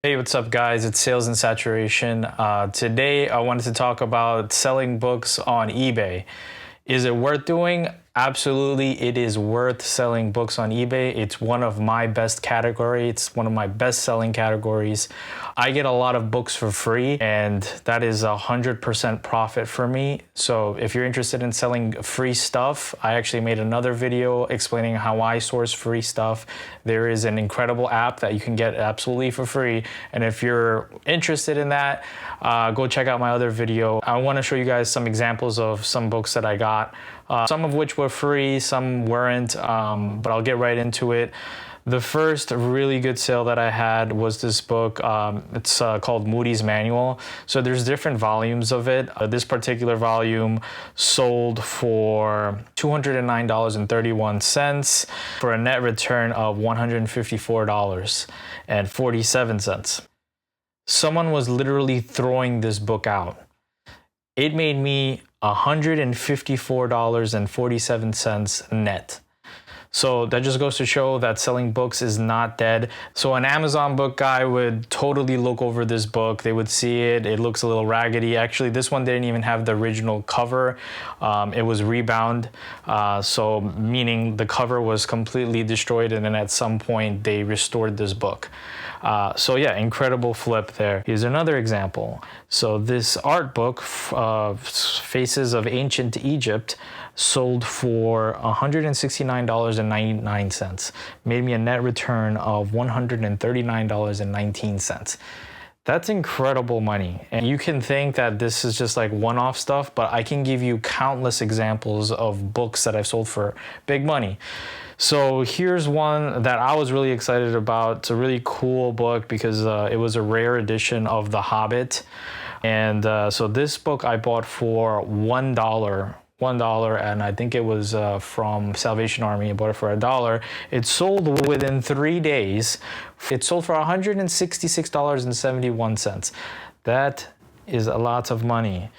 Hey, what's up, guys? It's Sales and Saturation. Today, I wanted to talk about selling books on eBay. Is it worth doing? Absolutely, it is worth selling books on eBay. It's one of my best categories. It's one of my best selling categories. I get a lot of books for free, and that is 100% profit for me. So if you're interested in selling free stuff, I actually made another video explaining how I source free stuff. There is an incredible app that you can get absolutely for free. And if you're interested in that, go check out my other video. I want to show you guys some examples of some books that I got. Some of which were free, some weren't, but I'll get right into it. The first really good sale that I had was this book. It's called Moody's Manual. So there's different volumes of it. This particular volume sold for $209.31 for a net return of $154.47. Someone was literally throwing this book out. It made me $154.47 net. So that just goes to show that selling books is not dead. So an Amazon book guy would totally look over this book. They would see it. It looks a little raggedy. Actually, this one didn't even have the original cover. It was rebound. So meaning the cover was completely destroyed, and then at some point they restored this book. So yeah, incredible flip there. Here's another example. So this art book, Faces of Ancient Egypt, sold for $169.99. Made me a net return of $139.19. That's incredible money. And you can think that this is just like one-off stuff, but I can give you countless examples of books that I've sold for big money. So here's one that I was really excited about. It's a really cool book because it was a rare edition of The Hobbit. And so this book I bought for $1, and I think it was from Salvation Army. I bought it for $1. It sold within 3 days. It sold for $166.71. That is a lot of money.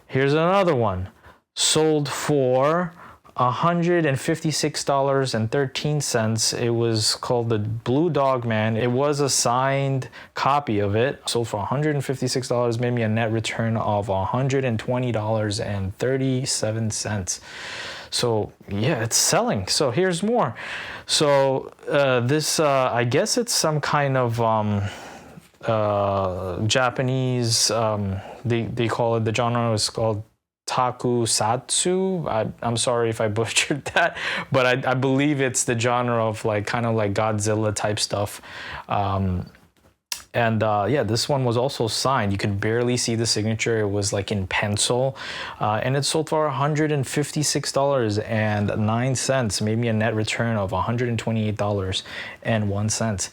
Here's another one. Sold for $156.13. It was called The Blue Dog Man. It was a signed copy of it. Sold for $156, made me a net return of $120.37. So yeah, it's selling. So here's more. So this, I guess it's some kind of Japanese, they call it, the genre is called Takusatsu. I'm sorry if I butchered that, but I believe it's the genre of like kind of like Godzilla type stuff. Yeah, this one was also signed. You could barely see the signature. It was like in pencil, and it sold for $156.09. Made me a net return of $128.01.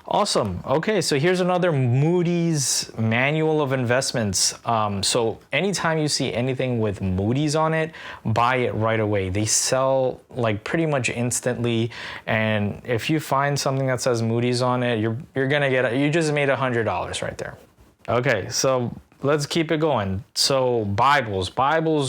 Awesome. Okay, so here's another Moody's Manual of Investments. So anytime you see anything with Moody's on it, buy it right away. They sell like pretty much instantly. And if you find something that says Moody's on it, you're gonna get, you just made $100 right there. Okay, so let's keep it going. So Bibles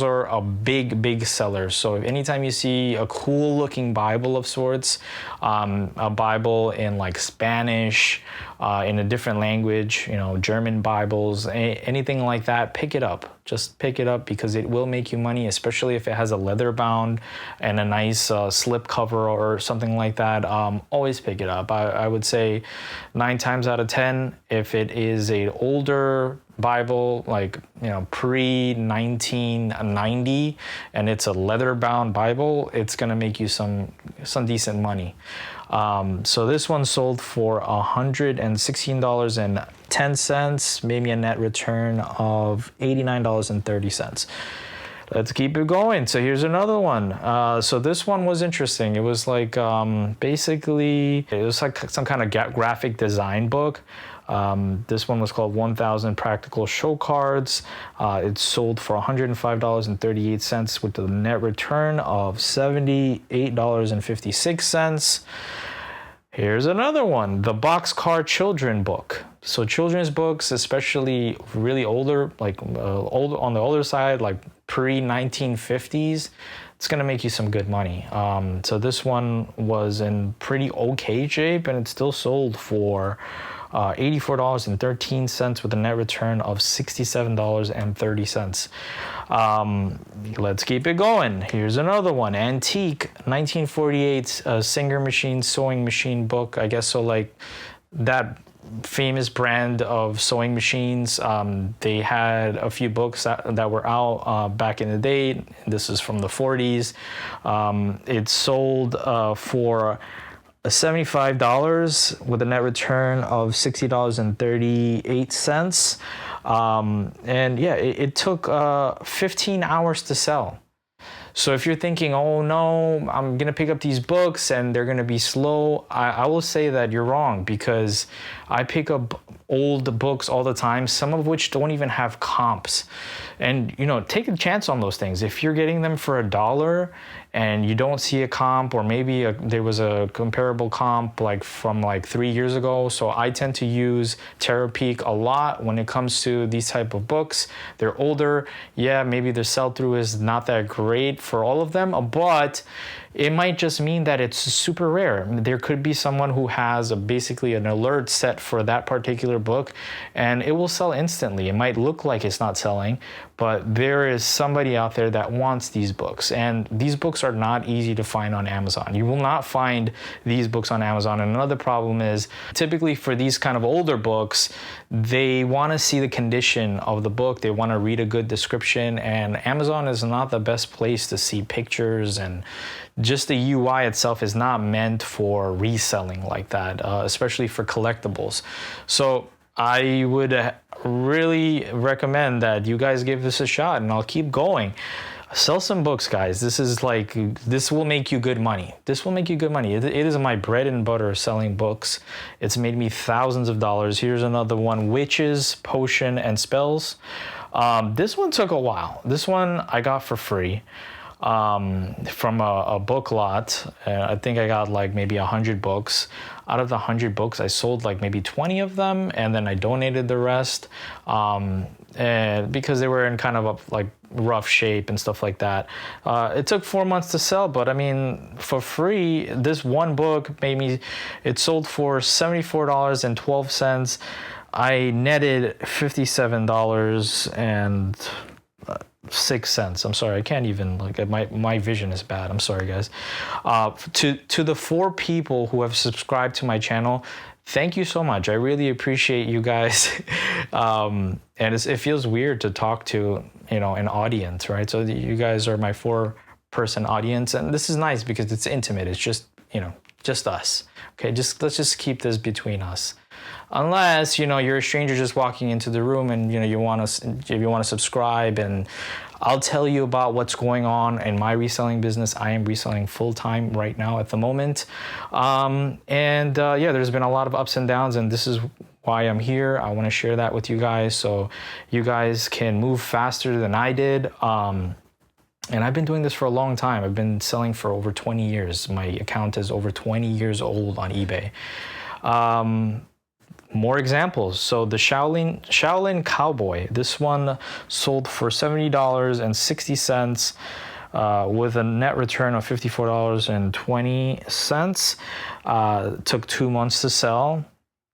are a big seller. So anytime you see a cool looking Bible of sorts, a Bible in like Spanish, in a different language, you know, German Bibles, anything like that, pick it up. Just pick it up because it will make you money, especially if it has a leather bound and a nice slip cover or something like that. Always pick it up. I would say 9 times out of 10, if it is an older Bible, like, you know, pre-1990, and it's a leather bound Bible, it's gonna make you some decent money. So this one sold for $116.10, made me a net return of $89.30. Let's keep it going. So here's another one. So this one was interesting. It was like basically, it was like some kind of graphic design book. This one was called 1000 Practical Show Cards. It sold for $105.38 with a net return of $78.56. Here's another one, the Boxcar Children book. So children's books, especially really older, like old on the older side, like pre-1950s, it's gonna make you some good money. So this one was in pretty okay shape, and it still sold for $84.13 with a net return of $67.30. Let's keep it going. Here's another one. Antique 1948 Singer machine sewing machine book. I guess so, like that famous brand of sewing machines. They had a few books that were out back in the day. This is from the 40s. It sold for $75 with a net return of $60.38. And yeah, it took 15 hours to sell. So if you're thinking, oh no, I'm going to pick up these books and they're going to be slow, I will say that you're wrong, because I pick up old books all the time, some of which don't even have comps. And, you know, take a chance on those things. If you're getting them for $1 and you don't see a comp, or maybe there was a comparable comp like from like 3 years ago. So I tend to use Terapeak a lot when it comes to these type of books. They're older. Yeah, maybe their sell-through is not that great for all of them, but it might just mean that it's super rare. There could be someone who has basically an alert set for that particular book, and it will sell instantly. It might look like it's not selling, but there is somebody out there that wants these books, and these books are not easy to find on Amazon. You will not find these books on Amazon. And another problem is, typically for these kind of older books, they want to see the condition of the book. They want to read a good description, and Amazon is not the best place to see pictures, and just the UI itself is not meant for reselling like that, especially for collectibles. So I would really recommend that you guys give this a shot, and I'll keep going. Sell some books, guys. This will make you good money. This will make you good money. It is my bread and butter, selling books. It's made me thousands of dollars. Here's another one: Witches, Potion, and Spells. This one took a while. This one I got for free from a book lot. I think I got like maybe 100 books. Out of the 100 books, I sold like maybe 20 of them, and then I donated the rest, and because they were in kind of a like rough shape and stuff like that. It took 4 months to sell, but I mean, for free, this one book it sold for $74.12. I netted $57.06. I'm sorry, I can't even, like, my vision is bad. I'm sorry, guys. To the 4 people who have subscribed to my channel, thank you so much. I really appreciate you guys. And it feels weird to talk to, you know, an audience, right? So you guys are my 4-person audience, and this is nice because it's intimate. It's just, you know, just us. Okay, let's just keep this between us. Unless, you know, you're a stranger just walking into the room and, you know, you want to subscribe, and I'll tell you about what's going on in my reselling business. I am reselling full-time right now at the moment. Yeah, there's been a lot of ups and downs, and this is why I'm here. I want to share that with you guys so you guys can move faster than I did. And I've been doing this for a long time. I've been selling for over 20 years. My account is over 20 years old on eBay. More examples. So the Shaolin Cowboy, this one sold for $70.60 with a net return of $54.20. Took 2 months to sell.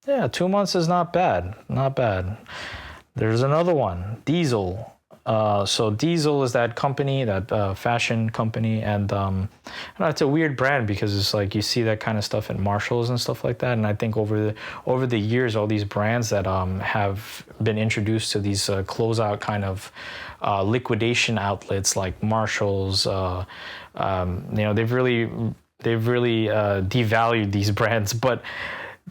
Yeah, 2 months is not bad. Not bad. There's another one, Diesel. So Diesel is that company, that fashion company, and it's a weird brand because it's like you see that kind of stuff in Marshalls and stuff like that. And I think over the years, all these brands that have been introduced to these closeout kind of liquidation outlets like Marshalls, you know, they've really devalued these brands, but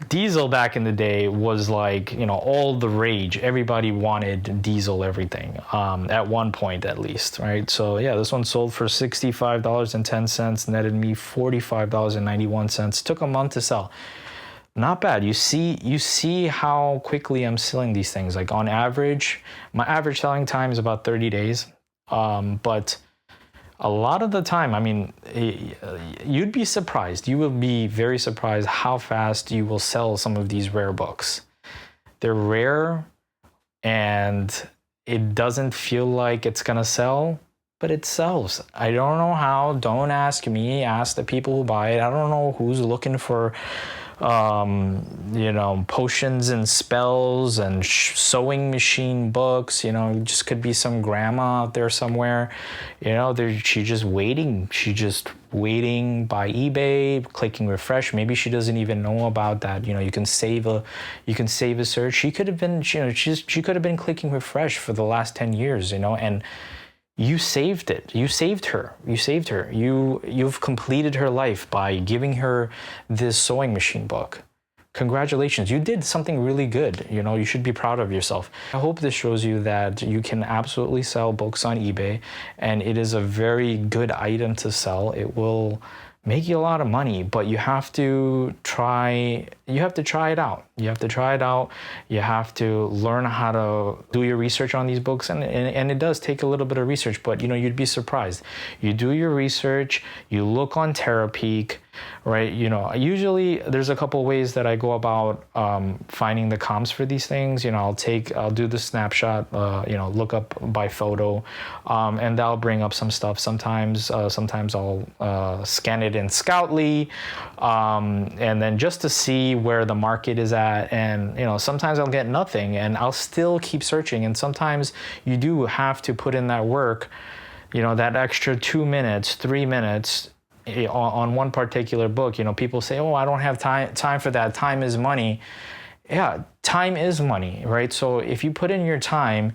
Diesel back in the day was like, you know, all the rage. Everybody wanted Diesel everything, at one point at least, right? So yeah, this one sold for $65.10, netted me $45.91. Took a month to sell. Not bad. You see how quickly I'm selling these things. Like on average, my average selling time is about 30 days. But a lot of the time, I mean, you'd be surprised. You will be very surprised how fast you will sell some of these rare books. They're rare, and it doesn't feel like it's gonna sell, but it sells. I don't know how. Don't ask me. Ask the people who buy it. I don't know who's looking for you know, potions and spells and sewing machine books. You know, just could be some grandma out there somewhere. You know, she's just waiting. She's just waiting by eBay, clicking refresh. Maybe she doesn't even know about that. You know, you can save a search. She could have been, you know, she could have been clicking refresh for the last 10 years. You know, and you saved it. You saved her. You saved her. You've completed her life by giving her this sewing machine book. Congratulations. You did something really good. You know, you should be proud of yourself. I hope this shows you that you can absolutely sell books on eBay, and it is a very good item to sell. It will make you a lot of money, but you have to try it out. You have to try it out. You have to learn how to do your research on these books, and it does take a little bit of research, but you know, you'd be surprised. You do your research, you look on Terapeak, right? You know, usually there's a couple ways that I go about finding the comps for these things. You know, I'll do the snapshot, you know, look up by photo, and that'll bring up some stuff. Sometimes I'll scan it in Scoutly, and then just to see where the market is at. And you know, sometimes I'll get nothing, and I'll still keep searching. And sometimes you do have to put in that work, you know, that extra 2 minutes, 3 minutes on one particular book. You know, people say, oh, I don't have time for that. Time is money. Yeah, time is money, right? So if you put in your time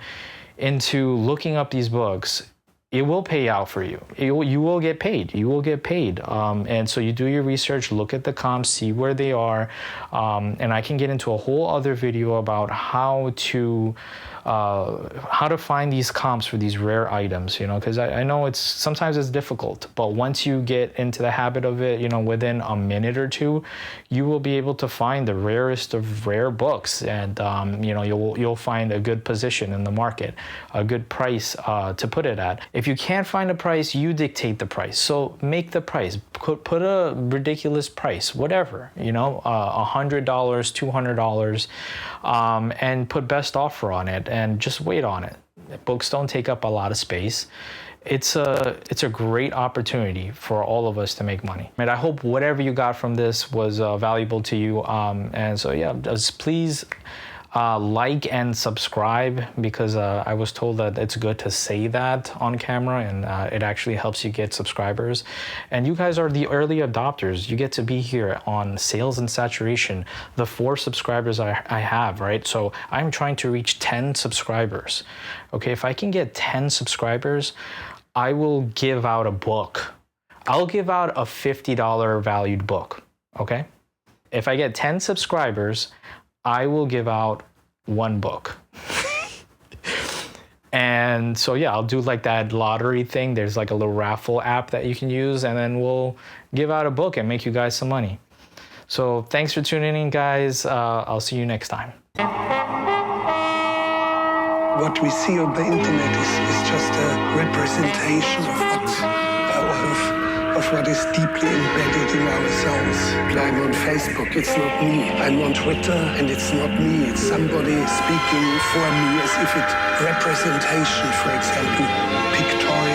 into looking up these books, it will pay out for you. You will get paid. You will get paid. And so you do your research, look at the comps, see where they are. And I can get into a whole other video about how to find these comps for these rare items, you know, because I know sometimes it's difficult, but once you get into the habit of it, you know, within a minute or two, you will be able to find the rarest of rare books, and you know, you'll find a good position in the market, a good price to put it at. If you can't find a price, you dictate the price. So make the price, put a ridiculous price, whatever, you know, $100, $200, and put best offer on it, and just wait on it. Books don't take up a lot of space. It's a great opportunity for all of us to make money. And I hope whatever you got from this was valuable to you. And so yeah, just please like and subscribe, because I was told that it's good to say that on camera, and it actually helps you get subscribers. And you guys are the early adopters. You get to be here on Sales and Saturation, the 4 subscribers I have, right? So I'm trying to reach 10 subscribers. Okay, if I can get 10 subscribers, I will give out a book. I'll give out a $50 valued book, okay? If I get 10 subscribers, I will give out 1 book. And so yeah, I'll do like that lottery thing. There's like a little raffle app that you can use, and then we'll give out a book and make you guys some money. So thanks for tuning in, guys. I'll see you next time. What we see on the internet is just a representation of what is deeply embedded in ourselves. I'm on Facebook, it's not me. I'm on Twitter, and it's not me. It's somebody speaking for me, as if it's representation, for example, pictorial.